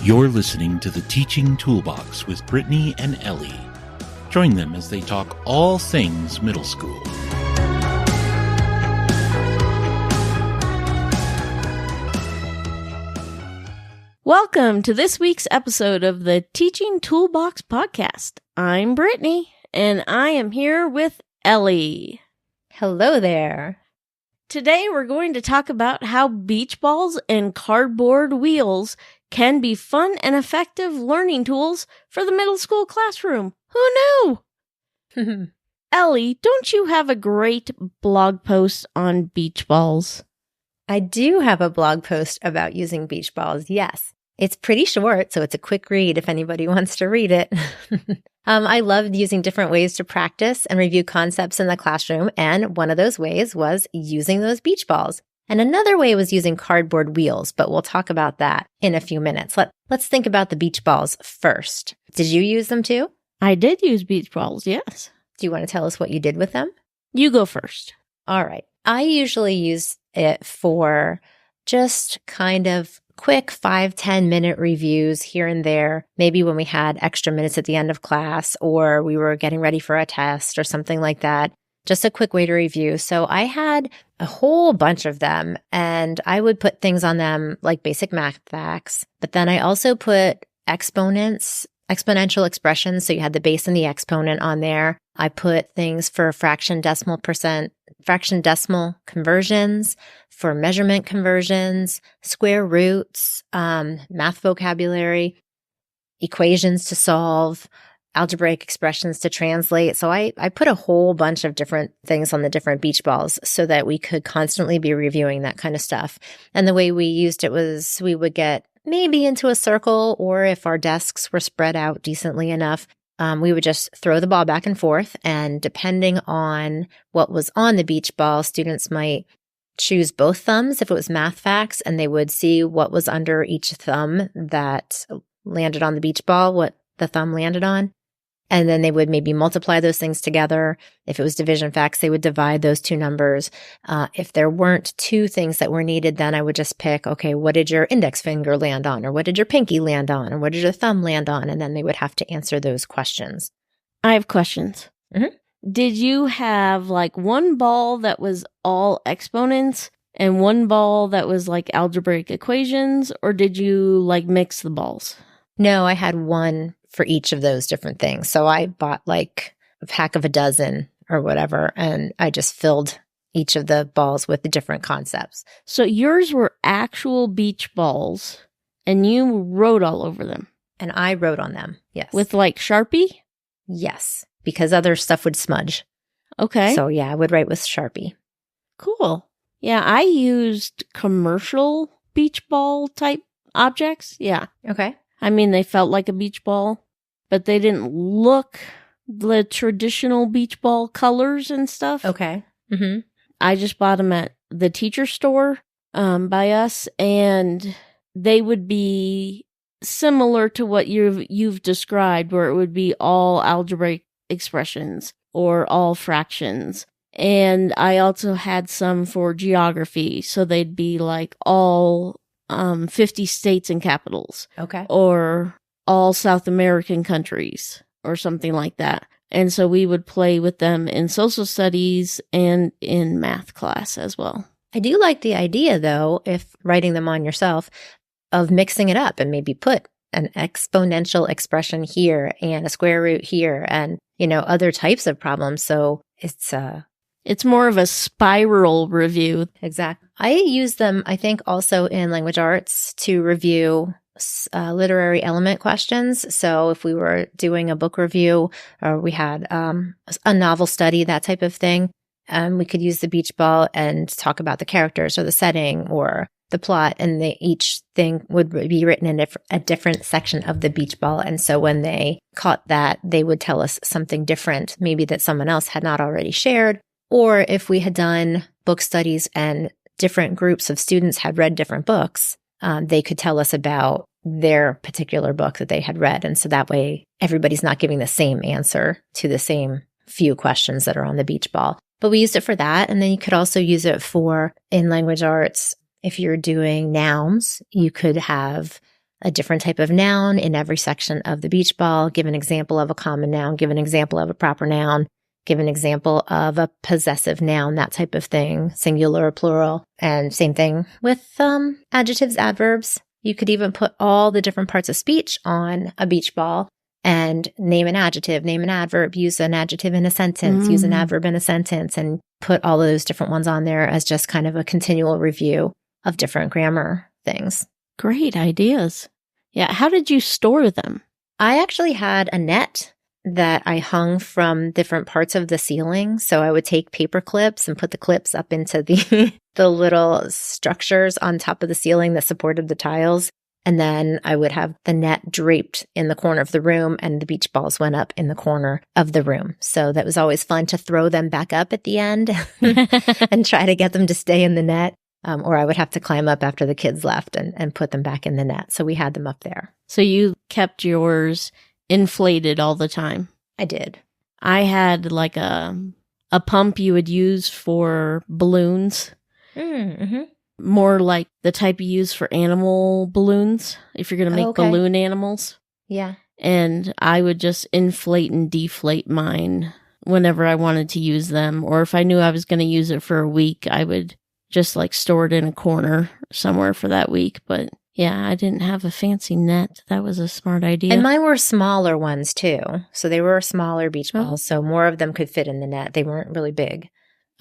You're listening to the Teaching Toolbox with Brittany and Ellie. Join them as they talk all things middle school. Welcome to this week's episode of the Teaching Toolbox podcast. I'm Brittany, and I am here with Ellie. Hello there. Today we're going to talk about how beach balls and cardboard wheels can be fun and effective learning tools for the middle school classroom. Who knew? Ellie, don't you have a great blog post on beach balls? I do have a blog post about using beach balls, yes. It's pretty short, so it's a quick read if anybody wants to read it. I loved using different ways to practice and review concepts in the classroom, and one of those ways was using those beach balls. And another way was using cardboard wheels, but we'll talk about that in a few minutes. Let's think about the beach balls first. Did you use them too? I did use beach balls, yes. Do you want to tell us what you did with them? You go first. All right. I usually use it for just kind of quick 5-10 minute reviews here and there, maybe when we had extra minutes at the end of class or we were getting ready for a test or something like that. Just a quick way to review. So I had a whole bunch of them and I would put things on them like basic math facts, but then I also put exponents, exponential expressions. So you had the base and the exponent on there. I put things for fraction decimal conversions, for measurement conversions, square roots, math vocabulary, equations to solve, algebraic expressions to translate. So I put a whole bunch of different things on the different beach balls so that we could constantly be reviewing that kind of stuff. And the way we used it was we would get maybe into a circle, or if our desks were spread out decently enough, we would just throw the ball back and forth. And depending on what was on the beach ball, students might choose both thumbs if it was math facts, and they would see what was under each thumb that landed on the beach ball, what the thumb landed on. And then they would maybe multiply those things together. If it was division facts, they would divide those two numbers. If there weren't two things that were needed, then I would just pick, okay, what did your index finger land on? Or what did your pinky land on? Or what did your thumb land on? And then they would have to answer those questions. I have questions. Mm-hmm. Did you have like one ball that was all exponents and one ball that was like algebraic equations, or did you like mix the balls? No, I had one for each of those different things. So I bought like a pack of a dozen or whatever, and I just filled each of the balls with the different concepts. So yours were actual beach balls, and you wrote all over them? And I wrote on them, yes. With like Sharpie? Yes, because other stuff would smudge. Okay. So yeah, I would write with Sharpie. Cool. Yeah, I used commercial beach ball type objects. Yeah. Okay. I mean, they felt like a beach ball, but they didn't look the traditional beach ball colors and stuff. Okay. Mm-hmm. I just bought them at the teacher store by us, and they would be similar to what you've described, where it would be all algebraic expressions or all fractions. And I also had some for geography, so they'd be like all 50 states and capitals. Okay. Or all South American countries or something like that. And so we would play with them in social studies and in math class as well. I do like the idea, though, if writing them on yourself, of mixing it up and maybe put an exponential expression here and a square root here and, other types of problems. So it's more of a spiral review. Exactly. I use them, I think, also in language arts to review literary element questions. So if we were doing a book review or we had a novel study, that type of thing, we could use the beach ball and talk about the characters or the setting or the plot, and each thing would be written in a different section of the beach ball. And so when they caught that, they would tell us something different, maybe that someone else had not already shared. Or if we had done book studies and different groups of students had read different books, they could tell us about their particular book that they had read. And so that way, everybody's not giving the same answer to the same few questions that are on the beach ball. But we used it for that. And then you could also use it for, in language arts, if you're doing nouns, you could have a different type of noun in every section of the beach ball, give an example of a common noun, give an example of a proper noun, give an example of a possessive noun, that type of thing, singular or plural. And same thing with adjectives, adverbs. You could even put all the different parts of speech on a beach ball and name an adjective, name an adverb, use an adjective in a sentence, use an adverb in a sentence, and put all of those different ones on there as just kind of a continual review of different grammar things. Great ideas. Yeah. How did you store them? I actually had a net that I hung from different parts of the ceiling. So I would take paper clips and put the clips up into the the little structures on top of the ceiling that supported the tiles. And then I would have the net draped in the corner of the room, and the beach balls went up in the corner of the room. So that was always fun to throw them back up at the end and try to get them to stay in the net. Or I would have to climb up after the kids left and put them back in the net. So we had them up there. So you kept yours inflated all the time? I did. I had like a pump you would use for balloons. Mm-hmm. More like the type you use for animal balloons, if you're going to make balloon animals. Yeah. And I would just inflate and deflate mine whenever I wanted to use them. Or if I knew I was going to use it for a week, I would just like store it in a corner somewhere for that week. But yeah, I didn't have a fancy net. That was a smart idea. And mine were smaller ones too. So they were smaller beach balls. So more of them could fit in the net. They weren't really big.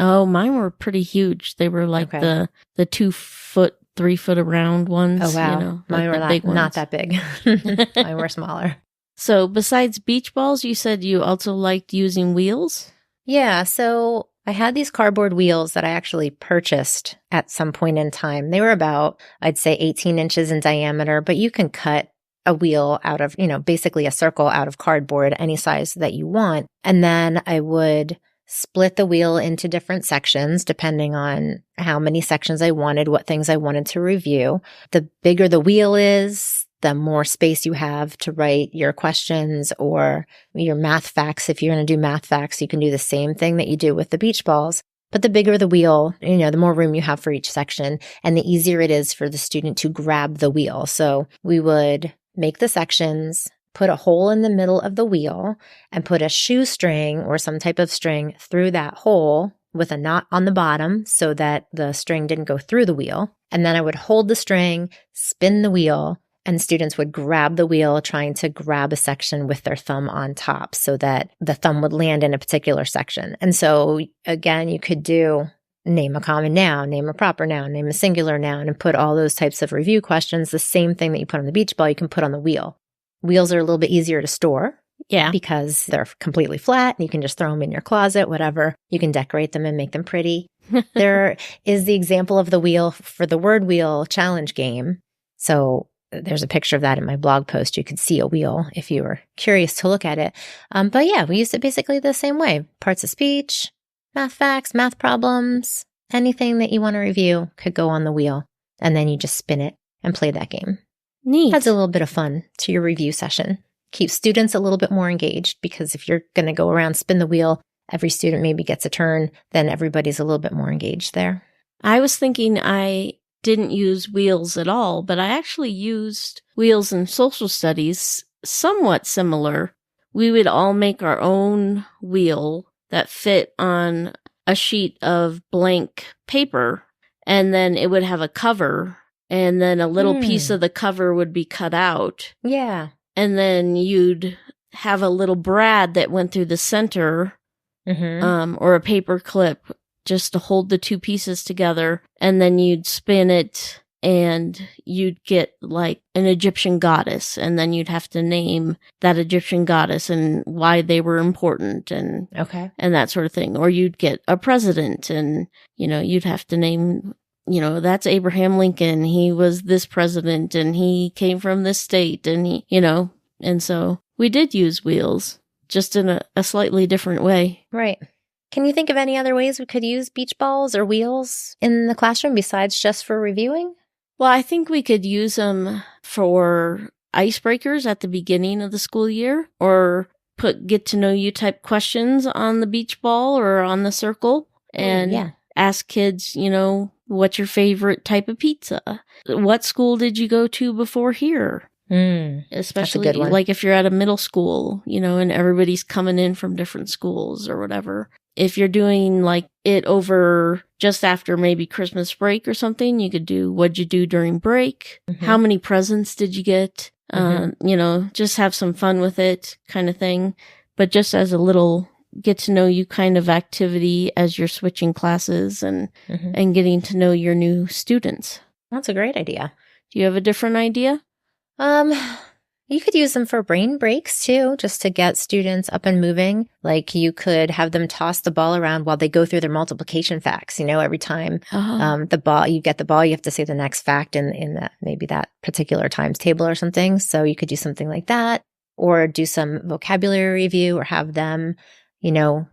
Oh, mine were pretty huge. They were like the 2 foot, 3 foot around ones. Oh, wow. You know, mine like were not that big. Mine were smaller. So besides beach balls, you said you also liked using wheels? Yeah. So I had these cardboard wheels that I actually purchased at some point in time. They were about, I'd say 18 inches in diameter, but you can cut a wheel out of, basically a circle out of cardboard, any size that you want. And then I would split the wheel into different sections depending on how many sections I wanted, what things I wanted to review. The bigger the wheel is, the more space you have to write your questions or your math facts. If you're going to do math facts, you can do the same thing that you do with the beach balls. But the bigger the wheel, the more room you have for each section, and the easier it is for the student to grab the wheel. So we would make the sections, put a hole in the middle of the wheel, and put a shoestring or some type of string through that hole with a knot on the bottom so that the string didn't go through the wheel. And then I would hold the string, spin the wheel, and students would grab the wheel, trying to grab a section with their thumb on top so that the thumb would land in a particular section. And so again, you could do name a common noun, name a proper noun, name a singular noun, and put all those types of review questions. The same thing that you put on the beach ball, you can put on the wheel. Wheels are a little bit easier to store. Yeah. Because they're completely flat and you can just throw them in your closet, whatever. You can decorate them and make them pretty. There is the example of the wheel for the word wheel challenge game. So there's a picture of that in my blog post. You could see a wheel if you were curious to look at it. But yeah, we used it basically the same way. Parts of speech, math facts, math problems, anything that you want to review could go on the wheel. And then you just spin it and play that game. Neat. Adds a little bit of fun to your review session. Keeps students a little bit more engaged, because if you're going to go around, spin the wheel, every student maybe gets a turn, then everybody's a little bit more engaged there. I was thinking I didn't use wheels at all, but I actually used wheels in social studies, somewhat similar. We would all make our own wheel that fit on a sheet of blank paper, and then it would have a cover, and then a little piece of the cover would be cut out. Yeah. And then you'd have a little brad that went through the center, or a paper clip just to hold the two pieces together. And then you'd spin it and you'd get like an Egyptian goddess. And then you'd have to name that Egyptian goddess and why they were important and that sort of thing. Or you'd get a president and, you'd have to name, that's Abraham Lincoln. He was this president and he came from this state and he, and so we did use wheels, just in a slightly different way. Right. Can you think of any other ways we could use beach balls or wheels in the classroom besides just for reviewing? Well, I think we could use them for icebreakers at the beginning of the school year, or put get to know you type questions on the beach ball or on the circle and ask kids, what's your favorite type of pizza? What school did you go to before here? Especially good one. like if you're at a middle school, and everybody's coming in from different schools or whatever. If you're doing like it over just after maybe Christmas break or something, you could do what'd you do during break? How many presents did you get? Just have some fun with it kind of thing. But just as a little get to know you kind of activity as you're switching classes and getting to know your new students. That's a great idea. Do you have a different idea? You could use them for brain breaks too, just to get students up and moving. Like you could have them toss the ball around while they go through their multiplication facts. Every time you get the ball, you have to say the next fact in maybe that particular times table or something. So you could do something like that, or do some vocabulary review, or have them,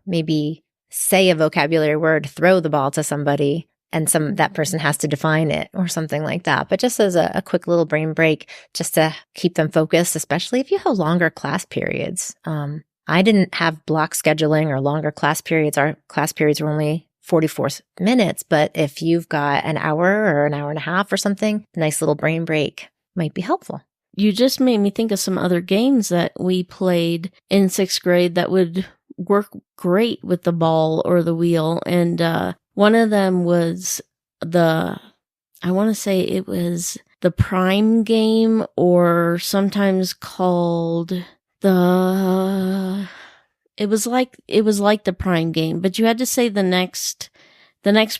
maybe say a vocabulary word, throw the ball to somebody, and that person has to define it or something like that. But just as a quick little brain break, just to keep them focused, especially if you have longer class periods. I didn't have block scheduling or longer class periods. Our class periods were only 44 minutes. But if you've got an hour or an hour and a half or something, a nice little brain break might be helpful. You just made me think of some other games that we played in 6th grade that would work great with the ball or the wheel. And one of them was I want to say it was the prime game, or sometimes called it was like the prime game, but you had to say the next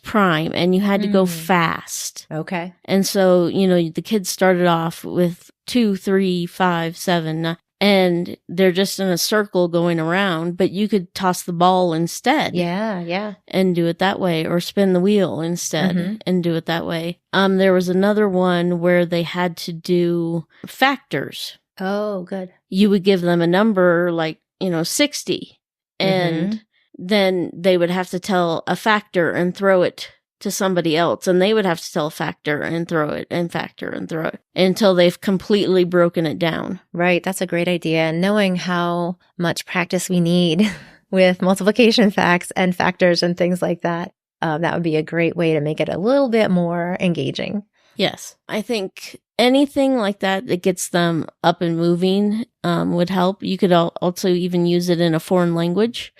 prime and you had to go fast. Okay. And so, the kids started off with 2, 3, 5, 7, and they're just in a circle going around, but you could toss the ball instead. Yeah. And do it that way, or spin the wheel instead and do it that way. There was another one where they had to do factors. Oh, good. You would give them a number like, 60, and then they would have to tell a factor and throw it to somebody else, and they would have to tell a factor and throw it, and factor and throw it, until they've completely broken it down. Right. That's a great idea. And knowing how much practice we need with multiplication facts and factors and things like that, that would be a great way to make it a little bit more engaging. Yes. I think anything like that gets them up and moving would help. You could also even use it in a foreign language.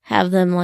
Have them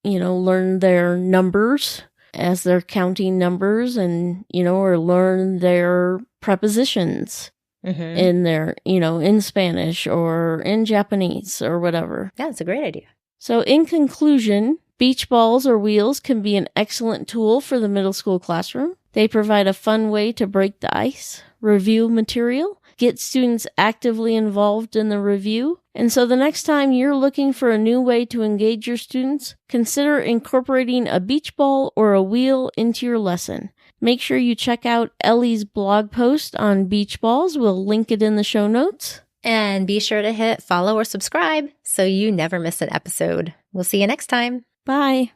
learn their numbers as they're counting numbers, and, or learn their prepositions in their, in Spanish or in Japanese or whatever. Yeah, it's a great idea. So in conclusion, beach balls or wheels can be an excellent tool for the middle school classroom. They provide a fun way to break the ice, review material, get students actively involved in the review. And so the next time you're looking for a new way to engage your students, consider incorporating a beach ball or a wheel into your lesson. Make sure you check out Ellie's blog post on beach balls. We'll link it in the show notes. And be sure to hit follow or subscribe so you never miss an episode. We'll see you next time. Bye.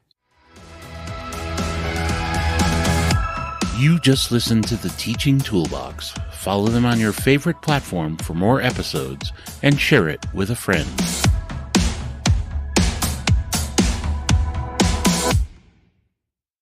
You just listened to the Teaching Toolbox. Follow them on your favorite platform for more episodes and share it with a friend.